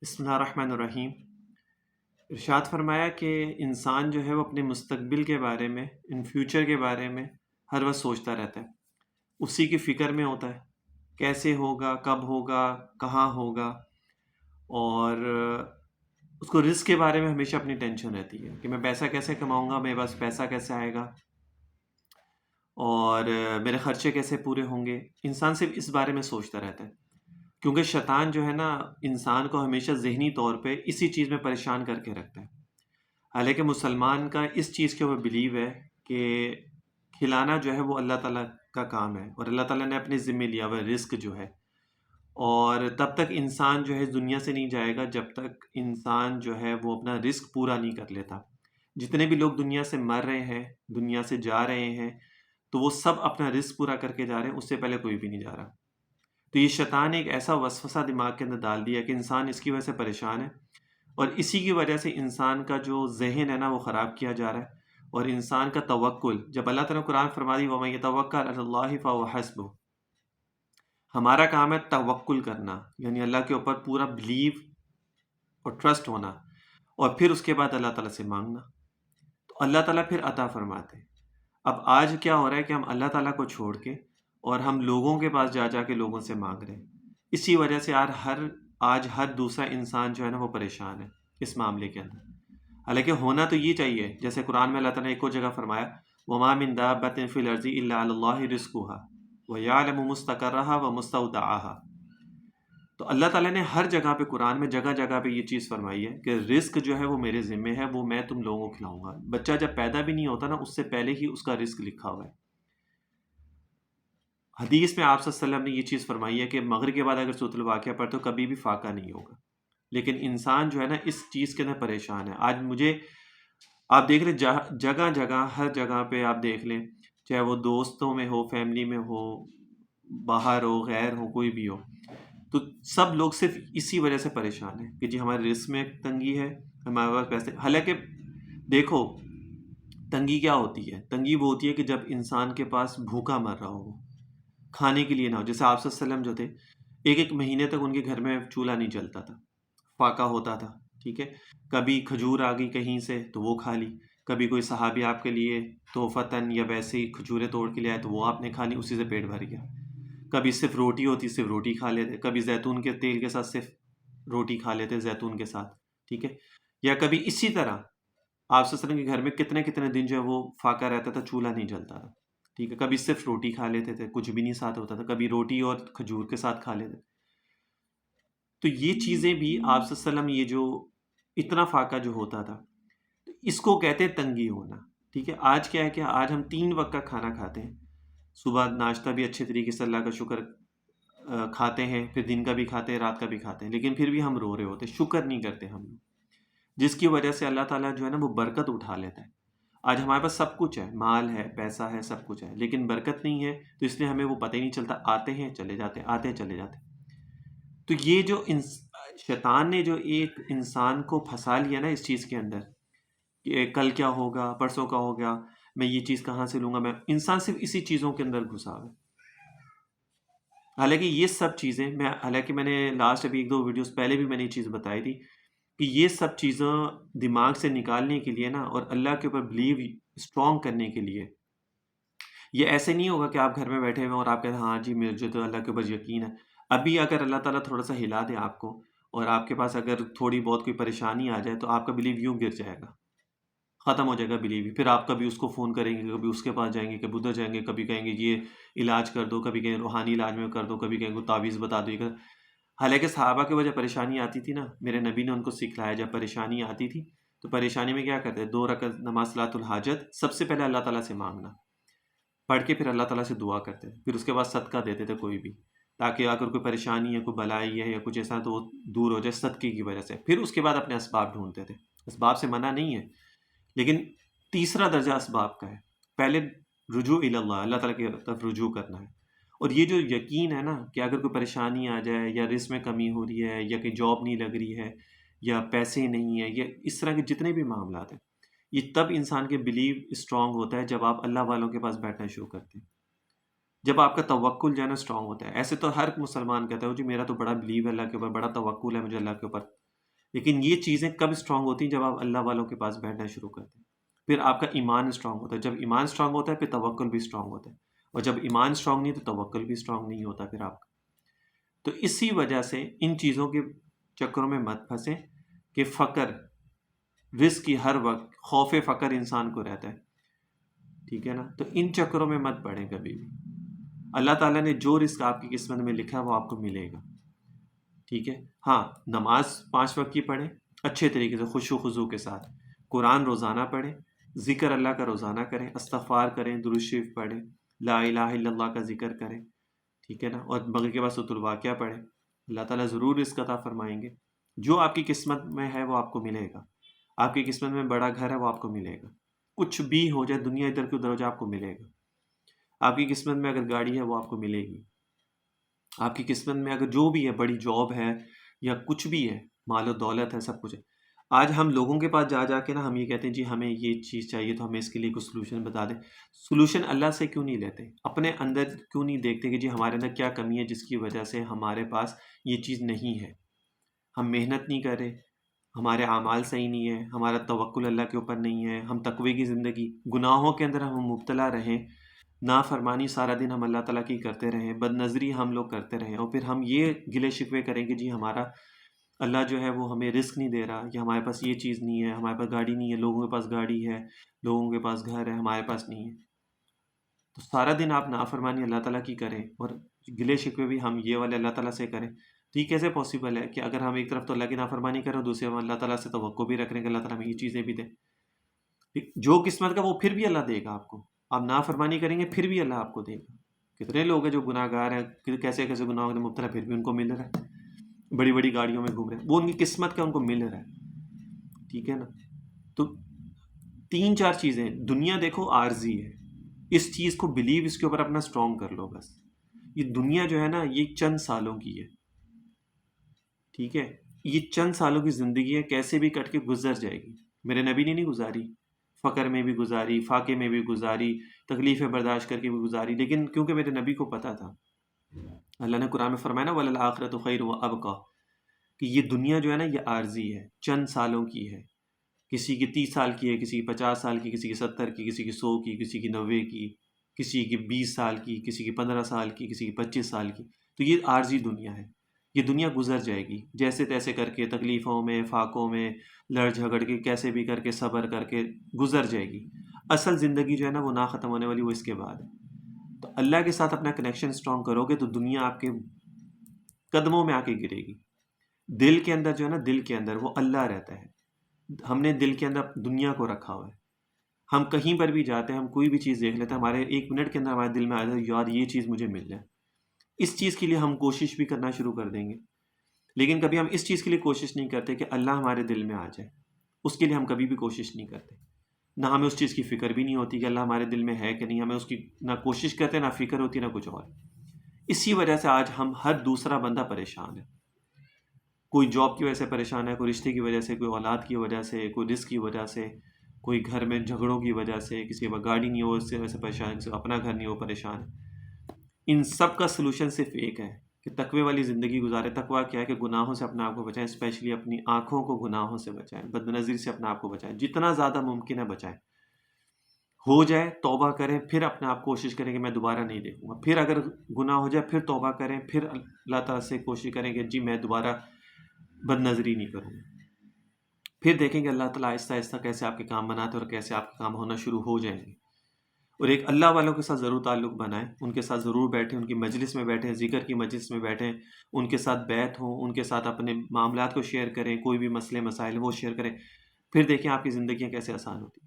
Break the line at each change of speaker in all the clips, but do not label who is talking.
بسم اللہ الرحمن الرحیم۔ ارشاد فرمایا کہ انسان جو ہے وہ اپنے مستقبل کے بارے میں، ان فیوچر کے بارے میں ہر وقت سوچتا رہتا ہے، اسی کی فکر میں ہوتا ہے، کیسے ہوگا، کب ہوگا، کہاں ہوگا، اور اس کو رزق کے بارے میں ہمیشہ اپنی ٹینشن رہتی ہے کہ میں پیسہ کیسے کماؤں گا، میرے پاس پیسہ کیسے آئے گا، اور میرے خرچے کیسے پورے ہوں گے۔ انسان صرف اس بارے میں سوچتا رہتا ہے، کیونکہ شیطان جو ہے نا انسان کو ہمیشہ ذہنی طور پہ اسی چیز میں پریشان کر کے رکھتا ہے۔ حالانکہ مسلمان کا اس چیز کے اوپر بلیو ہے کہ کھلانا جو ہے وہ اللہ تعالیٰ کا کام ہے، اور اللہ تعالیٰ نے اپنے ذمہ لیا ہوا ہے رزق جو ہے، اور تب تک انسان جو ہے اس دنیا سے نہیں جائے گا جب تک انسان جو ہے وہ اپنا رزق پورا نہیں کر لیتا۔ جتنے بھی لوگ دنیا سے مر رہے ہیں، دنیا سے جا رہے ہیں، تو وہ سب اپنا رزق پورا کر کے جا رہے ہیں، اس سے پہلے کوئی بھی نہیں جا رہا۔ تو یہ شیطان نے ایک ایسا وسوسہ دماغ کے اندر ڈال دیا کہ انسان اس کی وجہ سے پریشان ہے، اور اسی کی وجہ سے انسان کا جو ذہن ہے نا وہ خراب کیا جا رہا ہے، اور انسان کا توکل، جب اللہ تعالیٰ نے قرآن فرما دی وَمَن يَتَوَكَّلْ عَلَى اللَّهِ فَهُوَ حَسْبُهُ، ہمارا کام ہے توکل کرنا، یعنی اللہ کے اوپر پورا بلیو اور ٹرسٹ ہونا، اور پھر اس کے بعد اللہ تعالیٰ سے مانگنا، تو اللہ تعالیٰ پھر عطا فرماتے ہیں۔ اب آج کیا ہو رہا ہے کہ ہم اللہ تعالیٰ کو چھوڑ کے اور ہم لوگوں کے پاس جا جا کے لوگوں سے مانگ رہے ہیں۔ اسی وجہ سے آج ہر دوسرا انسان جو ہے نا وہ پریشان ہے اس معاملے کے اندر۔ حالانکہ ہونا تو یہ چاہیے، جیسے قرآن میں اللہ تعالیٰ نے ایک اور جگہ فرمایا وَمَا مِن دَابَّةٍ فِي الْأَرْضِ إِلَّا عَلَى اللَّهِ رِزْقُهَا وَيَعْلَمُ مُسْتَقَرَّهَا وَمُسْتَوْدَعَهَا۔ تو اللہ تعالیٰ نے ہر جگہ پہ قرآن میں جگہ جگہ پہ یہ چیز فرمائی ہے کہ رزق جو ہے وہ میرے ذمے ہے، وہ میں تم لوگوں کو کھلاؤں گا۔ بچہ جب پیدا بھی نہیں ہوتا نا اس سے پہلے ہی اس کا رزق لکھا ہوا ہے۔ حدیث میں آپ صلی اللہ علیہ وسلم نے یہ چیز فرمائی ہے کہ مغرب کے بعد اگر سورۃ الواقعہ پڑھتے تو کبھی بھی فاقہ نہیں ہوگا، لیکن انسان جو ہے نا اس چیز کے اندر پریشان ہے۔ آج مجھے آپ دیکھ لیں جگہ جگہ ہر جگہ پہ آپ دیکھ لیں، چاہے وہ دوستوں میں ہو، فیملی میں ہو، باہر ہو، غیر ہو، کوئی بھی ہو، تو سب لوگ صرف اسی وجہ سے پریشان ہیں کہ جی ہمارے رزق میں تنگی ہے، ہمارے پاس پیسے۔ حالانکہ دیکھو تنگی کیا ہوتی ہے، تنگی وہ ہوتی ہے کہ جب انسان کے پاس بھوکا مر رہا ہو، کھانے کے لیے نہ ہو۔ جیسے آپ صلی اللہ علیہ وسلم جو تھے، ایک ایک مہینے تک ان کے گھر میں چولہا نہیں جلتا تھا، فاقہ ہوتا تھا، ٹھیک ہے۔ کبھی کھجور آ گئی کہیں سے تو وہ کھا لی، کبھی کوئی صحابی آپ کے لیے تحفتاً یا ویسے ہی کھجوریں توڑ کے لے آئے تو وہ آپ نے کھا لی، اسی سے پیٹ بھر گیا۔ کبھی صرف روٹی ہوتی، صرف روٹی کھا لیتے، کبھی زیتون کے تیل کے ساتھ صرف روٹی کھا لیتے زیتون کے ساتھ، ٹھیک ہے۔ یا کبھی اسی طرح آپ صلی اللہ علیہ وسلم کے گھر میں کتنے کتنے دن جو ہے وہ فاقہ رہتا تھا، چولہا نہیں جلتا تھا، ٹھیک ہے۔ کبھی صرف روٹی کھا لیتے تھے، کچھ بھی نہیں ساتھ ہوتا تھا، کبھی روٹی اور کھجور کے ساتھ کھا لیتے۔ تو یہ چیزیں بھی آپ صلی اللہ علیہ وسلم، یہ جو اتنا فاقہ جو ہوتا تھا، اس کو کہتے ہیں تنگی ہونا، ٹھیک ہے۔ آج کیا ہے کہ آج ہم 3 وقت کا کھانا کھاتے ہیں، صبح ناشتہ بھی اچھے طریقے سے اللہ کا شکر کھاتے ہیں، پھر دن کا بھی کھاتے ہیں، رات کا بھی کھاتے ہیں، لیکن پھر بھی ہم رو رہے ہوتے، شکر نہیں کرتے ہم لوگ، جس کی وجہ سے اللہ تعالیٰ جو ہے نا وہ برکت اٹھا لیتا ہے۔ آج ہمارے پاس سب کچھ ہے، مال ہے، پیسہ ہے، سب کچھ ہے، لیکن برکت نہیں ہے، تو اس لیے ہمیں وہ پتہ ہی نہیں چلتا، آتے ہیں چلے جاتے ہیں، آتے ہیں چلے جاتے ہیں۔ تو یہ جو شیطان نے جو ایک انسان کو پھنسا لیا نا اس چیز کے اندر کہ کل کیا ہوگا، پرسوں کا ہوگا، میں یہ چیز کہاں سے لوں گا، میں انسان صرف اسی چیزوں کے اندر گھسا ہوا ہے۔ حالانکہ یہ سب چیزیں حالانکہ میں نے لاسٹ ابھی 1-2 ویڈیوز پہلے بھی میں نے یہ چیز بتائی تھی کہ یہ سب چیزیں دماغ سے نکالنے کے لیے نا، اور اللہ کے اوپر بلیو اسٹرانگ کرنے کے لیے، یہ ایسے نہیں ہوگا کہ آپ گھر میں بیٹھے ہوئے اور آپ کہتے ہیں ہاں جی مجھے تو اللہ کے اوپر یقین ہے۔ ابھی اگر اللہ تعالیٰ تھوڑا سا ہلا دے آپ کو، اور آپ کے پاس اگر تھوڑی بہت کوئی پریشانی آ جائے، تو آپ کا بلیو یوں گر جائے گا، ختم ہو جائے گا بلیو ہی۔ پھر آپ کبھی اس کو فون کریں گے، کبھی اس کے پاس جائیں گے، کبھی ادھر جائیں گے، کبھی کہیں گے یہ علاج کر دو، کبھی کہیں روحانی علاج میں کر دو، کبھی کہیں گے تعویذ بتا دو یہ کر۔ حالانکہ صحابہ کی وجہ پریشانی آتی تھی نا، میرے نبی نے ان کو سکھلایا، جب پریشانی آتی تھی تو پریشانی میں کیا کرتے، 2 رکعت نماز صلاۃ الحاجت، سب سے پہلے اللہ تعالیٰ سے مانگنا، پڑھ کے پھر اللہ تعالیٰ سے دعا کرتے تھے، پھر اس کے بعد صدقہ دیتے تھے کوئی بھی، تاکہ اگر کوئی پریشانی ہے، کوئی بلائی ہے یا کچھ ایسا تو وہ دور ہو جائے صدقے کی وجہ سے۔ پھر اس کے بعد اپنے اسباب ڈھونڈتے تھے، اسباب سے منع نہیں ہے، لیکن تیسرا درجہ اسباب کا ہے، پہلے رجوع اللہ، اللہ تعالیٰ کی طرف رجوع کرنا ہے۔ اور یہ جو یقین ہے نا کہ اگر کوئی پریشانی آ جائے، یا رزق میں کمی ہو رہی ہے، یا کہ جاب نہیں لگ رہی ہے، یا پیسے نہیں ہیں، یا اس طرح کے جتنے بھی معاملات ہیں، یہ تب انسان کے بلیو اسٹرانگ ہوتا ہے جب آپ اللہ والوں کے پاس بیٹھنا شروع کرتے ہیں، جب آپ کا توکل جو ہے نا اسٹرانگ ہوتا ہے۔ ایسے تو ہر مسلمان کہتا ہے جی میرا تو بڑا بلیو ہے اللہ کے اوپر، بڑا توکل ہے مجھے اللہ کے اوپر، لیکن یہ چیزیں کب اسٹرانگ ہوتی ہیں؟ جب آپ اللہ والوں کے پاس بیٹھنا شروع کرتے ہیں، پھر آپ کا ایمان اسٹرانگ ہوتا ہے. جب ایمان اسٹرانگ ہوتا ہے پھر توکل بھی اسٹرانگ ہوتا ہے، اور جب ایمان اسٹرانگ نہیں تو توکل بھی اسٹرانگ نہیں ہوتا پھر آپ کا. تو اسی وجہ سے ان چیزوں کے چکروں میں مت پھنسیں کہ فقر، رزق کی ہر وقت خوف فقر انسان کو رہتا ہے، ٹھیک ہے نا. تو ان چکروں میں مت پڑیں کبھی بھی. اللہ تعالیٰ نے جو رزق آپ کی قسمت میں لکھا ہے وہ آپ کو ملے گا، ٹھیک ہے. ہاں، نماز 5 وقت کی پڑھیں اچھے طریقے سے، خشوع و خضوع کے ساتھ. قرآن روزانہ پڑھیں، ذکر اللہ کا روزانہ کریں، استغفار کریں، درود شریف پڑھیں، لا الہ الا اللہ کا ذکر کریں، ٹھیک ہے نا. اور مغرب کے بعد سورۃ الواقعہ پڑھیں. اللہ تعالیٰ ضرور رزق عطا فرمائیں گے. جو آپ کی قسمت میں ہے وہ آپ کو ملے گا. آپ کی قسمت میں بڑا گھر ہے وہ آپ کو ملے گا. کچھ بھی ہو جائے، دنیا ادھر کی ادھر ہو جائے، آپ کو ملے گا. آپ کی قسمت میں اگر گاڑی ہے وہ آپ کو ملے گی. آپ کی قسمت میں اگر جو بھی ہے، بڑی جاب ہے یا کچھ بھی ہے، مال و دولت ہے، سب کچھ ہے. آج ہم لوگوں کے پاس جا جا کے نا ہم یہ کہتے ہیں جی ہمیں یہ چیز چاہیے تو ہمیں اس کے لیے کچھ سلوشن بتا دیں. سلوشن اللہ سے کیوں نہیں لیتے؟ اپنے اندر کیوں نہیں دیکھتے کہ جی ہمارے اندر کیا کمی ہے جس کی وجہ سے ہمارے پاس یہ چیز نہیں ہے؟ ہم محنت نہیں کر رہے، ہمارے اعمال صحیح نہیں ہے، ہمارا توکل اللہ کے اوپر نہیں ہے، ہم تقوی کی زندگی، گناہوں کے اندر ہم مبتلا رہیں، نافرمانی سارا دن ہم اللہ تعالیٰ کی کرتے رہیں، بد نظری ہم لوگ کرتے رہیں، اور پھر ہم یہ گلے شکوے کریں کہ جی ہمارا اللہ جو ہے وہ ہمیں رزق نہیں دے رہا، یا ہمارے پاس یہ چیز نہیں ہے، ہمارے پاس گاڑی نہیں ہے، لوگوں کے پاس گاڑی ہے، لوگوں کے پاس گھر ہے، ہمارے پاس نہیں ہے. تو سارا دن آپ نافرمانی اللہ تعالیٰ کی کریں اور گلے شکوے بھی ہم یہ والے اللہ تعالیٰ سے کریں. تو یہ کیسے پاسبل ہے کہ اگر ہم ایک طرف تو اللہ کی نافرمانی کریں اور دوسرے ہم اللہ تعالیٰ سے توقع بھی رکھ رہے ہیں کہ اللہ تعالیٰ ہمیں یہ چیزیں بھی دے؟ جو قسمت کا وہ پھر بھی اللہ دے گا آپ کو. آپ نافرمانی کریں گے پھر بھی اللہ آپ کو دے گا. کتنے لوگ ہیں جو گناہ گار ہیں، کیسے کیسے گناہوں میں مبتلا، پھر بھی ان کو مل رہا ہے، بڑی بڑی گاڑیوں میں گھوم رہے ہیں، وہ ان کی قسمت کا ان کو مل رہا ہے، ٹھیک ہے نا. تو 3 4 چیزیں، دنیا دیکھو عارضی ہے، اس چیز کو بلیو، اس کے اوپر اپنا اسٹرانگ کر لو بس. یہ دنیا جو ہے نا یہ چند سالوں کی ہے، ٹھیک ہے. یہ چند سالوں کی زندگی ہے، کیسے بھی کٹ کے گزر جائے گی. میرے نبی نے نہیں گزاری، فقر میں بھی گزاری، فاقے میں بھی گزاری، تکلیفیں برداشت کر کے بھی گزاری، لیکن کیونکہ میرے نبی کو پتہ تھا. اللہ نے قرآن میں فرمایا نا وَلَلْآخِرَةُ خَيْرٌ وَأَبْقَىٰ، کہ یہ دنیا جو ہے نا یہ عارضی ہے، چند سالوں کی ہے. کسی کی 30 سال کی ہے، کسی کی 50 سال کی، کسی کی 70 کی، کسی کی 100 کی، کسی کی 90 کی، کسی کی 20 سال کی، کسی کی 15 سال کی، کسی کی 25 سال کی. تو یہ عارضی دنیا ہے. یہ دنیا گزر جائے گی، جیسے تیسے کر کے، تکلیفوں میں، فاقوں میں، لڑ جھگڑ کے، کیسے بھی کر کے، صبر کر کے گزر جائے گی. اصل زندگی جو ہے نا وہ نہ ختم ہونے والی، وہ اس کے بعد ہے. تو اللہ کے ساتھ اپنا کنیکشن اسٹرانگ کرو گے تو دنیا آپ کے قدموں میں آ کے گرے گی. دل کے اندر جو ہے نا، دل کے اندر وہ اللہ رہتا ہے. ہم نے دل کے اندر دنیا کو رکھا ہوا ہے. ہم کہیں پر بھی جاتے ہیں، ہم کوئی بھی چیز دیکھ لیتے ہیں، ہمارے 1 منٹ کے اندر ہمارے دل میں آ جاتا ہے یار یہ چیز مجھے مل جائے. اس چیز کے لیے ہم کوشش بھی کرنا شروع کر دیں گے، لیکن کبھی ہم اس چیز کے لیے کوشش نہیں کرتے کہ اللہ ہمارے دل میں آ جائے. اس کے لیے ہم کبھی بھی کوشش نہیں کرتے. نہ ہمیں اس چیز کی فکر بھی نہیں ہوتی کہ اللہ ہمارے دل میں ہے کہ نہیں. ہمیں اس کی نہ کوشش کرتے، نہ فکر ہوتی، نہ کچھ اور. اسی وجہ سے آج ہم ہر دوسرا بندہ پریشان ہے. کوئی جاب کی وجہ سے پریشان ہے، کوئی رشتے کی وجہ سے، کوئی اولاد کی وجہ سے، کوئی رزق کی وجہ سے، کوئی گھر میں جھگڑوں کی وجہ سے، کسی کے پاس گاڑی نہیں ہو اس سے وجہ سے پریشان، کسی کو اپنا گھر نہیں ہو پریشان. ان سب کا سلوشن صرف ایک ہے کہ تقوی والی زندگی گزارے. تقوی کیا ہے کہ گناہوں سے اپنے آپ کو بچائیں، اسپیشلی اپنی آنکھوں کو گناہوں سے بچائیں، بد نظری سے اپنے آپ کو بچائیں، جتنا زیادہ ممکن ہے بچائیں. ہو جائے توبہ کریں، پھر اپنے آپ کوشش کریں کہ میں دوبارہ نہیں دیکھوں گا. پھر اگر گناہ ہو جائے پھر توبہ کریں، پھر اللہ تعالیٰ سے کوشش کریں کہ جی میں دوبارہ بد نظری نہیں کروں گا. پھر دیکھیں گے اللہ تعالیٰ آہستہ آہستہ کیسے آپ کے کام بناتے اور کیسے آپ کے کام ہونا شروع ہو جائیں گے. اور ایک اللہ والوں کے ساتھ ضرور تعلق بنائیں، ان کے ساتھ ضرور بیٹھیں، ان کی مجلس میں بیٹھیں، ذکر کی مجلس میں بیٹھیں، ان کے ساتھ بیعت ہوں، ان کے ساتھ اپنے معاملات کو شیئر کریں، کوئی بھی مسئلے مسائل وہ شیئر کریں. پھر دیکھیں آپ کی زندگیاں کیسے آسان ہوتی.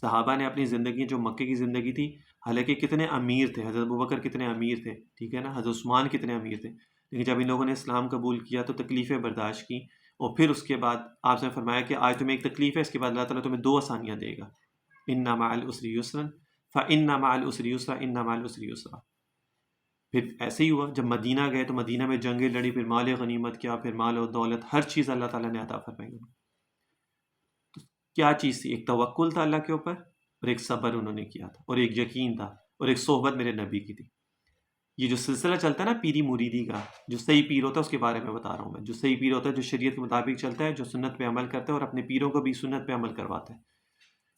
صحابہ نے اپنی زندگی، جو مکے کی زندگی تھی، حالانکہ کتنے امیر تھے، حضرت ابوبکر کتنے امیر تھے، ٹھیک ہے نا، حضرت عثمان کتنے امیر تھے، لیکن جب ان لوگوں نے اسلام قبول کیا تو تکلیفیں برداشت کی. اور پھر اس کے بعد آپ نے فرمایا کہ آج تمہیں ایک تکلیف ہے، اس کے بعد اللہ تعالیٰ تمہیں 2 آسانیاں دے گا. ان مع العسر یسرا فإن مع العسر یسرا ان مع العسر یسرا. پھر ایسے ہی ہوا، جب مدینہ گئے تو مدینہ میں جنگیں لڑی، پھر مال غنیمت کیا، پھر مال و دولت، ہر چیز اللہ تعالیٰ نے عطا فرمائی. تو کیا چیز تھی؟ ایک توکل تھا اللہ کے اوپر، اور ایک صبر انہوں نے کیا تھا، اور ایک یقین تھا، اور ایک صحبت میرے نبی کی تھی. یہ جو سلسلہ چلتا ہے نا پیری مریدی کا، جو صحیح پیر ہوتا ہے اس کے بارے میں بتا رہا ہوں میں، جو صحیح پیر ہوتا ہے جو شریعت کے مطابق چلتا ہے، جو سنت پہ عمل کرتا ہے اور اپنے پیروں کو بھی سنت پہ عمل کرواتا ہے.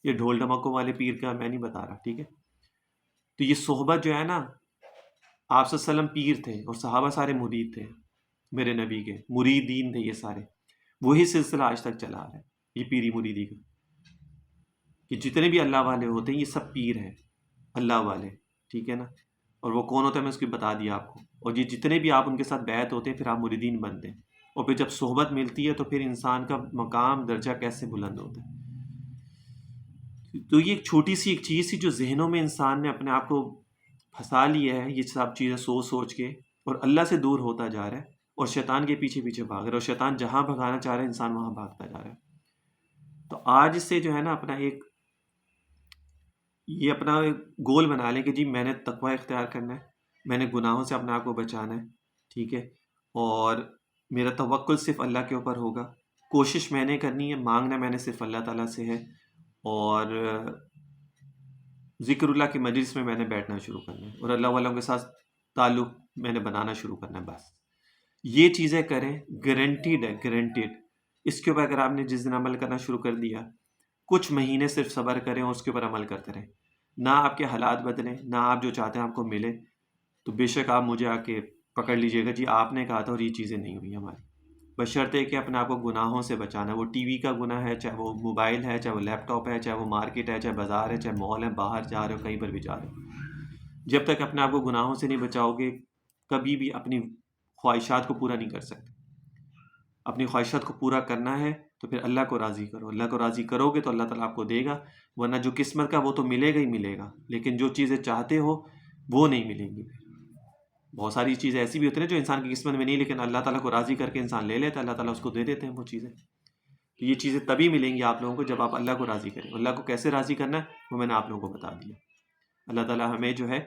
یہ ڈھول ڈھمکوں والے پیر کا میں نہیں بتا رہا، ٹھیک ہے. تو یہ صحبت جو ہے نا، آپ صلی اللہ علیہ وسلم پیر تھے اور صحابہ سارے مرید تھے میرے نبی کے، مریدین تھے یہ سارے. وہی سلسلہ آج تک چلا آ رہا ہے یہ پیری مریدی کا، کہ جتنے بھی اللہ والے ہوتے ہیں یہ سب پیر ہیں اللہ والے، ٹھیک ہے نا. اور وہ کون ہوتا ہے میں اس کی بتا دیا آپ کو. اور یہ جتنے بھی آپ ان کے ساتھ بیعت ہوتے ہیں پھر آپ مریدین بنتے ہیں، اور پھر جب صحبت ملتی ہے تو پھر انسان کا مقام درجہ کیسے بلند ہوتا ہے. تو یہ ایک چھوٹی سی ایک چیز تھی جو ذہنوں میں انسان نے اپنے آپ کو پھنسا لیا ہے، یہ سب چیزیں سوچ سوچ کے، اور اللہ سے دور ہوتا جا رہا ہے اور شیطان کے پیچھے پیچھے بھاگ رہا ہے، اور شیطان جہاں بھگانا چاہ رہا ہے انسان وہاں بھاگتا جا رہا ہے. تو آج سے جو ہے نا اپنا ایک یہ اپنا گول بنا لیں کہ جی میں نے تقوی اختیار کرنا ہے، میں نے گناہوں سے اپنے آپ کو بچانا ہے، ٹھیک ہے. اور میرا توکل صرف اللہ کے اوپر ہوگا، کوشش میں نے کرنی ہے، مانگنا میں نے صرف اللہ تعالیٰ سے ہے، اور ذکر اللہ کی مجلس میں نے بیٹھنا شروع کرنا ہے، اور اللہ والوں کے ساتھ تعلق میں نے بنانا شروع کرنا ہے. بس یہ چیزیں کریں، گارنٹیڈ ہے، گارنٹیڈ. اس کے اوپر اگر آپ نے جس دن عمل کرنا شروع کر دیا، کچھ مہینے صرف صبر کریں اور اس کے اوپر عمل کرتے رہیں، نہ آپ کے حالات بدلیں، نہ آپ جو چاہتے ہیں آپ کو ملے، تو بے شک آپ مجھے آ کے پکڑ لیجئے گا جی آپ نے کہا تھا اور یہ چیزیں نہیں ہوئی ہماری. بشرطے کہ اپنے آپ کو گناہوں سے بچانا ہے. وہ ٹی وی کا گناہ ہے، چاہے وہ موبائل ہے، چاہے وہ لیپ ٹاپ ہے، چاہے وہ مارکیٹ ہے، چاہے بازار ہے، چاہے مال ہے، باہر جا رہے ہو، کہیں پر بھی جا رہے ہو، جب تک اپنے آپ کو گناہوں سے نہیں بچاؤ گے کبھی بھی اپنی خواہشات کو پورا نہیں کر سکتے. اپنی خواہشات کو پورا کرنا ہے تو پھر اللہ کو راضی کرو. اللہ کو راضی کرو گے تو اللہ تعالیٰ آپ کو دے گا، ورنہ جو قسمت کا وہ تو ملے گا ہی ملے گا، لیکن جو چیزیں چاہتے ہو وہ نہیں ملیں گی. بہت ساری چیزیں ایسی بھی ہوتی ہیں جو انسان کی قسمت میں نہیں، لیکن اللہ تعالیٰ کو راضی کر کے انسان لے لیتا ہے، اللہ تعالیٰ اس کو دے دیتے ہیں وہ چیزیں. تو یہ چیزیں تبھی ملیں گی آپ لوگوں کو جب آپ اللہ کو راضی کریں. اللہ کو کیسے راضی کرنا ہے وہ میں نے آپ لوگوں کو بتا دیا. اللہ تعالیٰ ہمیں جو ہے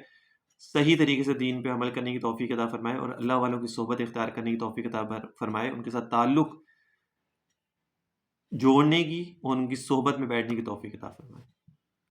صحیح طریقے سے دین پہ عمل کرنے کی توفیق عطا فرمائے، اور اللہ والوں کی صحبت اختیار کرنے کی توفیق عطا فرمائے، ان کے ساتھ تعلق جوڑنے کی اور ان کی صحبت میں بیٹھنے کی توفیق عطا فرمائے.